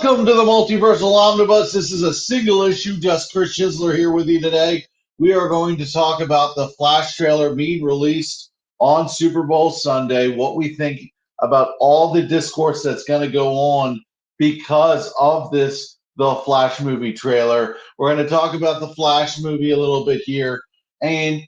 Welcome to the Multiversal Omnibus. This is a single issue. Just Chris Schisler here with you today. We are going to talk about the Flash trailer being released on Super Bowl Sunday, what we think about all the discourse that's going to go on because of the Flash movie trailer. We're going to talk about the Flash movie a little bit here. And,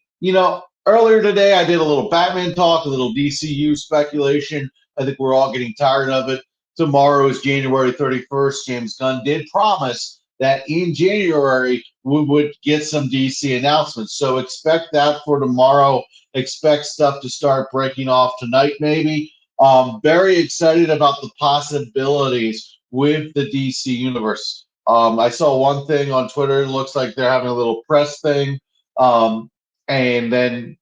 earlier today I did a little Batman talk, a little DCU speculation. I think we're all getting tired of it. Tomorrow is January 31st. James Gunn did promise that in January we would get some DC announcements. So expect that for tomorrow. Expect stuff to start breaking off tonight, maybe. Very excited about the possibilities with the DC universe. I saw one thing on Twitter. It looks like they're having a little press thing. And then,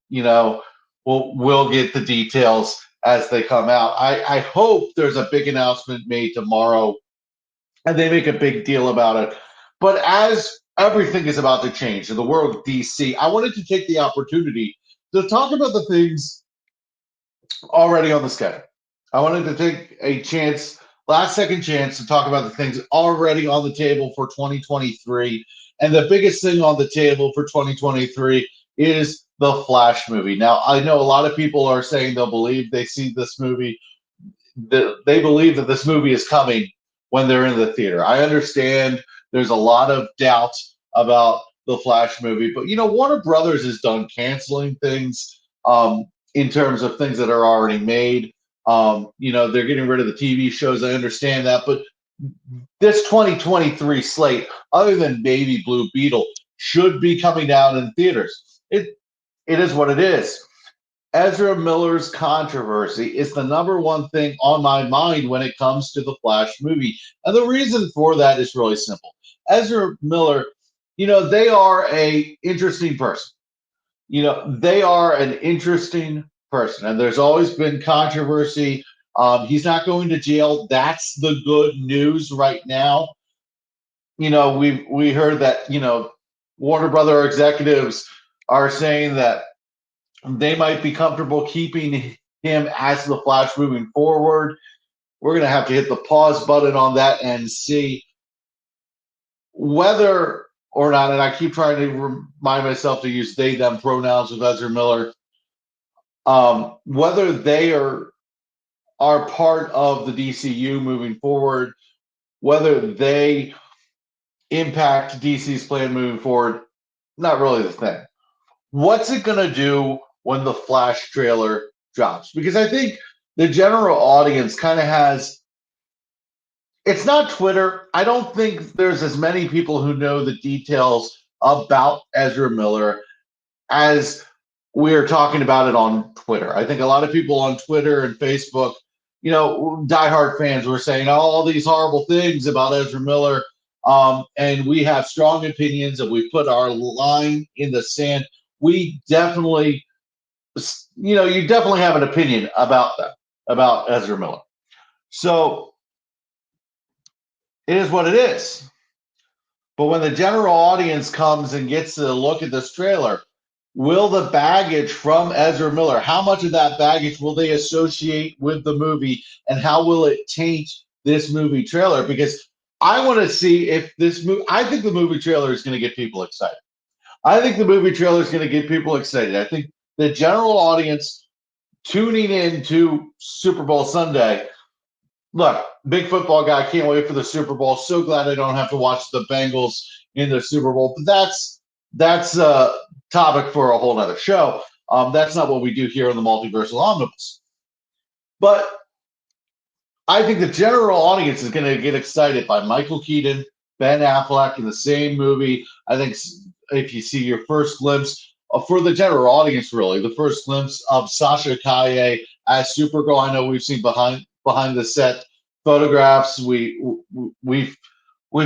we'll get the details as they come out. I hope there's a big announcement made tomorrow and they make a big deal about it. But as everything is about to change in the world of DC, I wanted to take the opportunity to talk about the things already on the schedule. I wanted to take a last second chance to talk about the things already on the table for 2023. And the biggest thing on the table for 2023 is the Flash movie. Now, I know a lot of people are saying they see this movie, they believe that this movie is coming when they're in the theater. I understand there's a lot of doubt about the Flash movie, but Warner Brothers is done canceling things in terms of things that are already made. They're getting rid of the TV shows. I understand that, but this 2023 slate, other than Baby Blue Beetle, should be coming down in theaters. It is what it is. Ezra Miller's controversy is the number one thing on my mind when it comes to the Flash movie. And the reason for that is really simple. Ezra Miller, they are a interesting person. They are an interesting person. And there's always been controversy. He's not going to jail. That's the good news right now. We heard that, Warner Brother executives are saying that they might be comfortable keeping him as the Flash moving forward. We're going to have to hit the pause button on that and see whether or not, and I keep trying to remind myself to use they, them pronouns with Ezra Miller, whether they are part of the DCU moving forward, whether they impact DC's plan moving forward, not really the thing. What's it going to do when the Flash trailer drops? Because I think the general audience kind of has, it's not Twitter. I don't think there's as many people who know the details about Ezra Miller as we're talking about it on Twitter. I think a lot of people on Twitter and Facebook, diehard fans were saying all these horrible things about Ezra Miller. And we have strong opinions and we put our line in the sand. We definitely, you definitely have an opinion about that, about Ezra Miller. So it is what it is. But when the general audience comes and gets to look at this trailer, will the baggage from Ezra Miller, how much of that baggage will they associate with the movie, and how will it taint this movie trailer? Because I want to see if this movie, I think the movie trailer is going to get people excited. I think the movie trailer is going to get people excited. I think the general audience tuning in to Super Bowl Sunday, look, big football guy, can't wait for the Super Bowl. So glad I don't have to watch the Bengals in the Super Bowl. But that's a topic for a whole other show. That's not what we do here on the Multiversal Omnibus. But I think the general audience is going to get excited by Michael Keaton, Ben Affleck in the same movie. I think if you see your first glimpse, for the general audience, really, the first glimpse of Sasha Calle as Supergirl. I know we've seen behind the set photographs. We've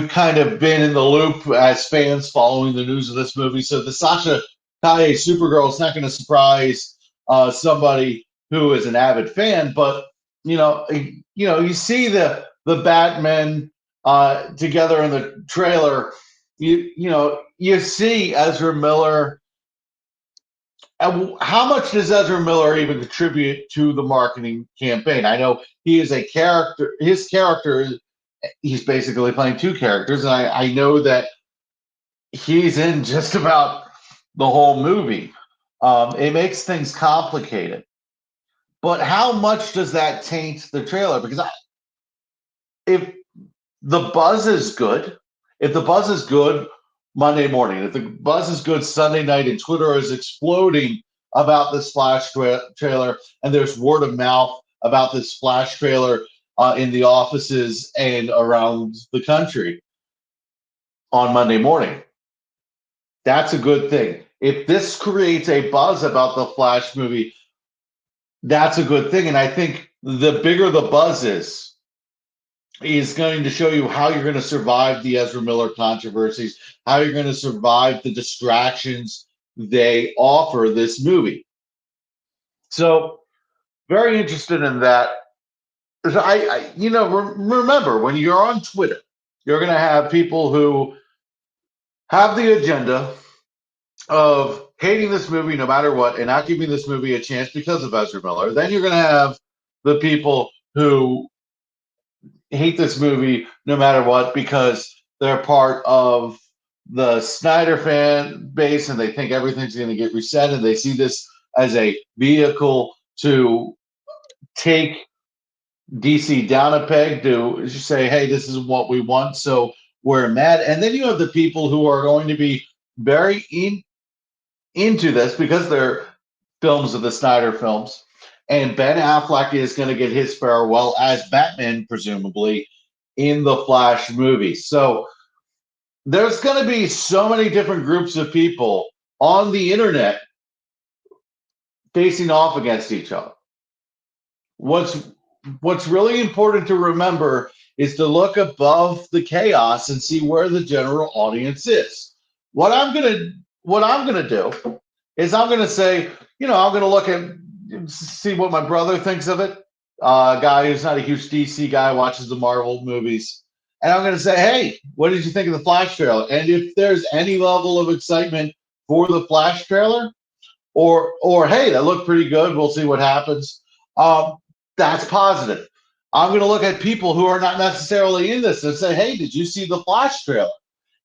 kind of been in the loop as fans following the news of this movie. So the Sasha Calle Supergirl is not going to surprise somebody who is an avid fan. But you see the Batman together in the trailer. You see Ezra Miller. And how much does Ezra Miller even contribute to the marketing campaign? I know he is a character. His character He's basically playing two characters, and I know that he's in just about the whole movie. It makes things complicated. But how much does that taint the trailer? Because if the buzz is good, if the buzz is good Monday morning, if the buzz is good Sunday night, and Twitter is exploding about this trailer, and there's word of mouth about this Flash trailer in the offices and around the country on Monday morning, that's a good thing. If this creates a buzz about the Flash movie, that's a good thing. And I think the bigger the buzz is going to show you how you're going to survive the Ezra Miller controversies, how you're going to survive the distractions they offer this movie. So, very interested in that. Remember when you're on Twitter, you're going to have people who have the agenda of hating this movie no matter what and not giving this movie a chance because of Ezra Miller. Then you're going to have the people who hate this movie no matter what because they're part of the Snyder fan base and they think everything's going to get reset and they see this as a vehicle to take DC down a peg to say, hey, this is what we want, so we're mad. And then you have the people who are going to be very into this because they're films of the Snyder films. And Ben Affleck is going to get his farewell as Batman, presumably, in the Flash movie. So there's going to be so many different groups of people on the internet facing off against each other. What's really important to remember is to look above the chaos and see where the general audience is. What I'm gonna do is I'm gonna say, I'm gonna look at see what my brother thinks of it. A guy who's not a huge DC guy, watches the Marvel movies, and I'm gonna say, hey, what did you think of the Flash trailer? And if there's any level of excitement for the Flash trailer, or hey, that looked pretty good. We'll see what happens. That's positive. I'm going to look at people who are not necessarily in this and say, hey, did you see the Flash trailer?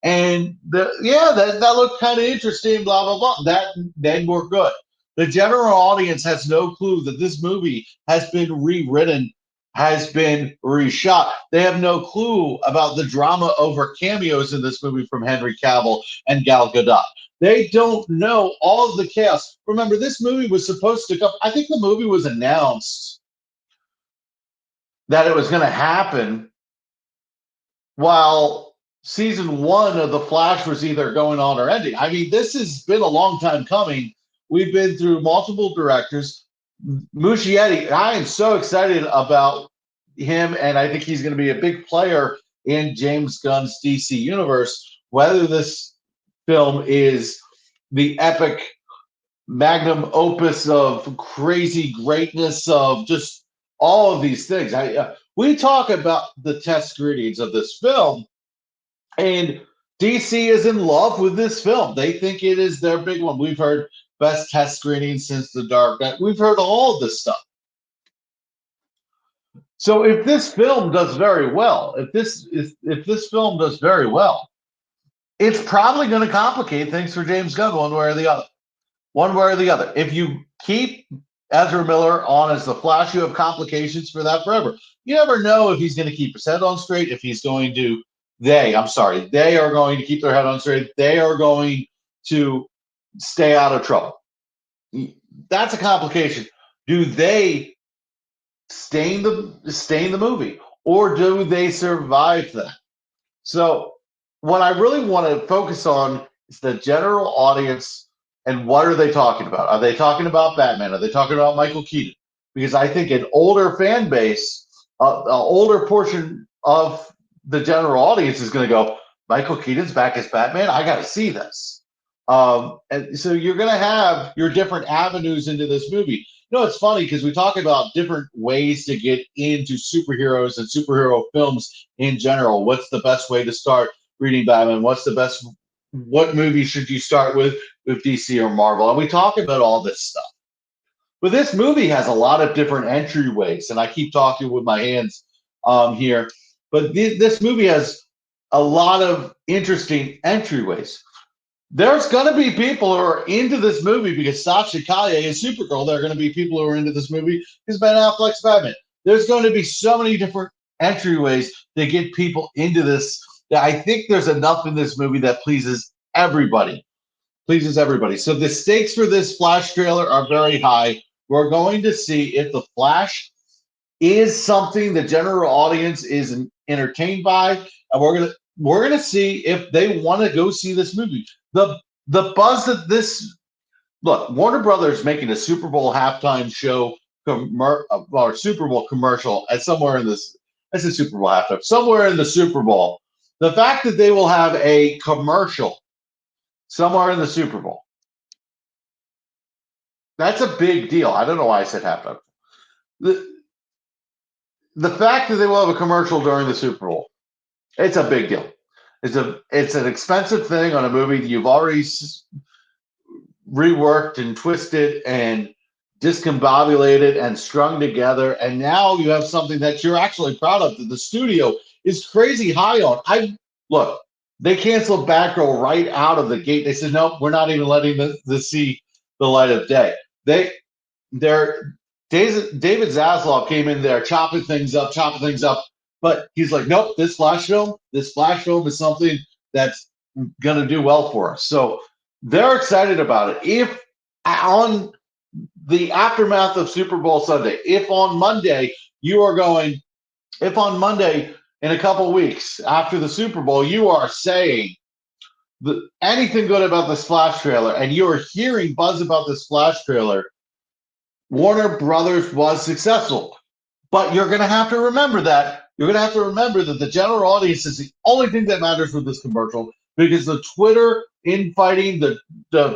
And that looked kind of interesting, blah, blah, blah. Then we're good. The general audience has no clue that this movie has been rewritten, has been reshot. They have no clue about the drama over cameos in this movie from Henry Cavill and Gal Gadot. They don't know all of the chaos. Remember, this movie was supposed to come. I think the movie was announced that it was going to happen while season one of The Flash was either going on or ending. I mean, this has been a long time coming. We've been through multiple directors. Muschietti, I am so excited about him, and I think he's going to be a big player in James Gunn's DC universe. Whether this film is the epic magnum opus of crazy greatness of just all of these things. We talk about the test screenings of this film, and DC is in love with this film. They think it is their big one. We've heard best test screening since The Dark Knight. We've heard all of this stuff. So if this film does very well, if this film does very well, it's probably going to complicate things for James Gunn one way or the other. One way or the other. If you keep Ezra Miller on as the Flash, you have complications for that forever. You never know if he's going to keep his head on straight, if he's going to, they are going to keep their head on straight. They are going to stay out of trouble. That's a complication. Do they stay in the movie, or do they survive that? So what I really want to focus on is the general audience and what are they talking about? Are they talking about Batman? Are they talking about Michael Keaton? Because I think an older fan base, an older portion of the general audience is going to go, Michael Keaton's back as Batman? I got to see this. And so you're going to have your different avenues into this movie. It's funny because we talk about different ways to get into superheroes and superhero films in general. What's the best way to start reading Batman? What movie should you start with DC or Marvel? And we talk about all this stuff. But this movie has a lot of different entryways, and I keep talking with my hands here. But this movie has a lot of interesting entryways. There's going to be people who are into this movie because Sasha Calle is Supergirl. There are going to be people who are into this movie because Ben Affleck's Batman. There's going to be so many different entryways to get people into this. That I think there's enough in this movie that pleases everybody. Pleases everybody. So the stakes for this Flash trailer are very high. We're going to see if the Flash is something the general audience is entertained by, and we're gonna see if they want to go see this movie. The buzz that this look Warner Brothers making a Super Bowl halftime show or Super Bowl commercial at somewhere in this. I said Super Bowl halftime somewhere in the Super Bowl. The fact that they will have a commercial somewhere in the Super Bowl, that's a big deal. I don't know why I said halftime. The the fact that they will have a commercial during the Super Bowl, it's a big deal. It's an expensive thing on a movie you've already reworked and twisted and discombobulated and strung together, and now you have something that you're actually proud of that the studio is crazy high on. I look, they canceled Batgirl right out of the gate. They said, nope, we're not even letting this see the light of day. They're David Zaslav came in there chopping things up, but he's like, nope, this Flash film is something that's gonna do well for us. So they're excited about it. If on the aftermath of Super Bowl Sunday, if on Monday in a couple weeks after the Super Bowl, you are saying anything good about this Flash trailer, and you are hearing buzz about this Flash trailer, Warner Brothers was successful. But you're going to have to remember that. You're going to have to remember that the general audience is the only thing that matters with this commercial because the Twitter infighting, the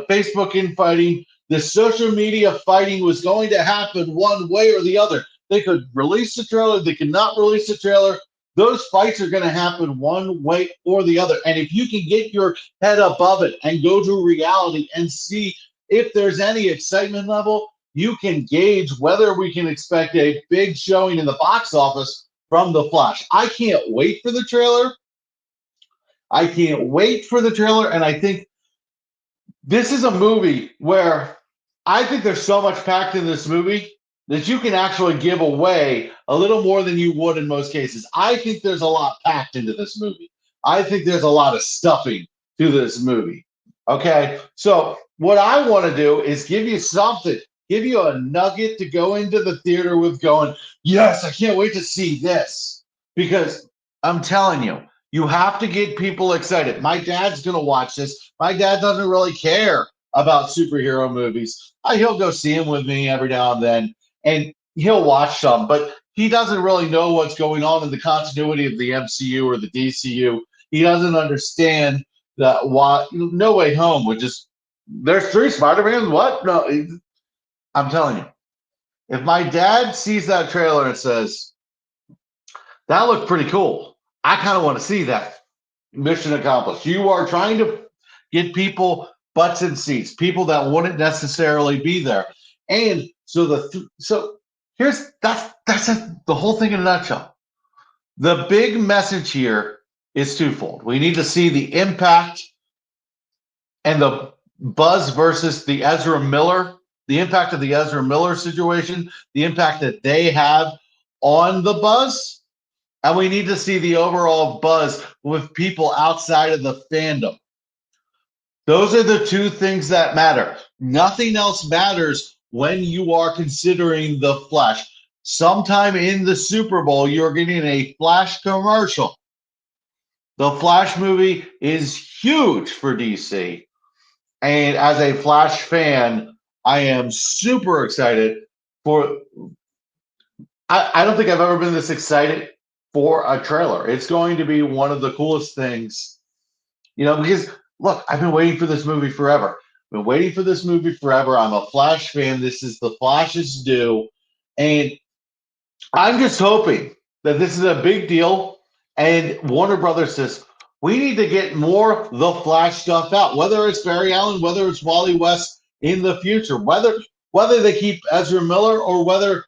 Facebook infighting, the social media fighting was going to happen one way or the other. They could release the trailer, they could not release the trailer. Those fights are going to happen one way or the other. And if you can get your head above it and go to reality and see if there's any excitement level, you can gauge whether we can expect a big showing in the box office from The Flash. I can't wait for the trailer. And I think this is a movie where I think there's so much packed in this movie that you can actually give away a little more than you would in most cases. I think there's a lot packed into this movie. I think there's a lot of stuffing to this movie. Okay, so what I want to do is give you something, give you a nugget to go into the theater with going, yes, I can't wait to see this. Because I'm telling you, you have to get people excited. My dad's going to watch this. My dad doesn't really care about superhero movies. He'll go see them with me every now and then, and he'll watch some, but he doesn't really know what's going on in the continuity of the MCU or the DCU. He doesn't understand that why No Way Home would just there's three Spider-Mans. What? No, I'm telling you, if my dad sees that trailer and says that looked pretty cool, I kind of want to see that. Mission accomplished. You are trying to get people butts in seats, people that wouldn't necessarily be there, and so here's the whole thing in a nutshell. The big message here is twofold. We need to see the impact and the buzz versus the impact of the Ezra Miller situation, the impact that they have on the buzz. And we need to see the overall buzz with people outside of the fandom. Those are the two things that matter. Nothing else matters when you are considering the Flash. Sometime in the Super Bowl, you're getting a Flash commercial. The Flash movie is huge for DC. And as a Flash fan, I am super excited for. I don't think I've ever been this excited for a trailer. It's going to be one of the coolest things, because look, I've been waiting for this movie forever. Been waiting for this movie forever. I'm a Flash fan. This is the Flash's due. And I'm just hoping that this is a big deal. And Warner Brothers says, we need to get more the Flash stuff out, whether it's Barry Allen, whether it's Wally West in the future, whether they keep Ezra Miller or whether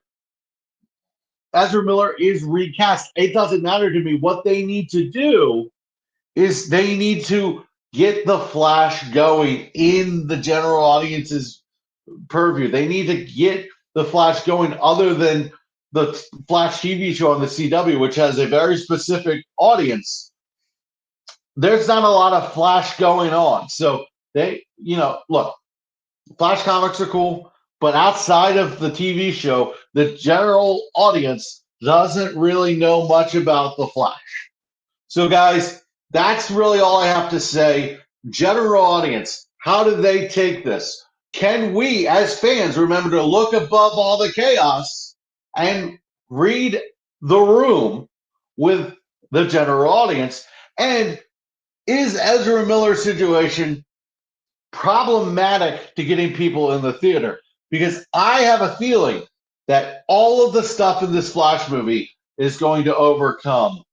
Ezra Miller is recast. It doesn't matter to me. What they need to do is they need to get the Flash going in the general audience's purview. They need to get the Flash going other than the Flash TV show on the CW, which has a very specific audience. There's not a lot of Flash going on. So look, Flash comics are cool, but outside of the TV show, the general audience doesn't really know much about the Flash. So, guys, that's really all I have to say. General audience, how do they take this? Can we, as fans, remember to look above all the chaos and read the room with the general audience? And is Ezra Miller's situation problematic to getting people in the theater? Because I have a feeling that all of the stuff in this Flash movie is going to overcome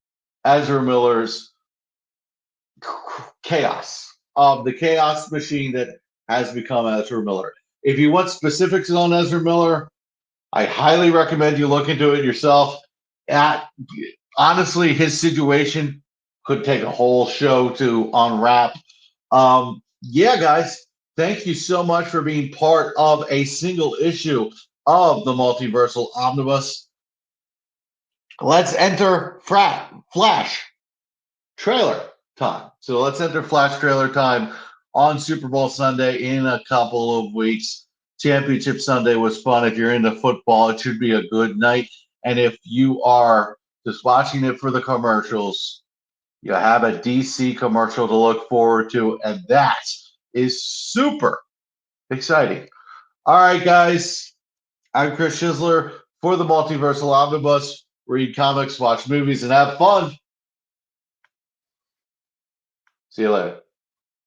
Ezra Miller's chaos of the chaos machine that has become Ezra Miller. If you want specifics on Ezra Miller, I highly recommend you look into it yourself. Honestly, his situation could take a whole show to unwrap. Yeah, guys, thank you so much for being part of a single issue of the Multiversal Omnibus. Let's enter Flash trailer time. So let's enter Flash trailer time on Super Bowl Sunday in a couple of weeks. Championship Sunday was fun. If you're into football, it should be a good night. And if you are just watching it for the commercials, you have a DC commercial to look forward to, and that is super exciting. All right, guys, I'm Chris Schisler for the Multiversal Omnibus. Read comics, watch movies, and have fun. See you later.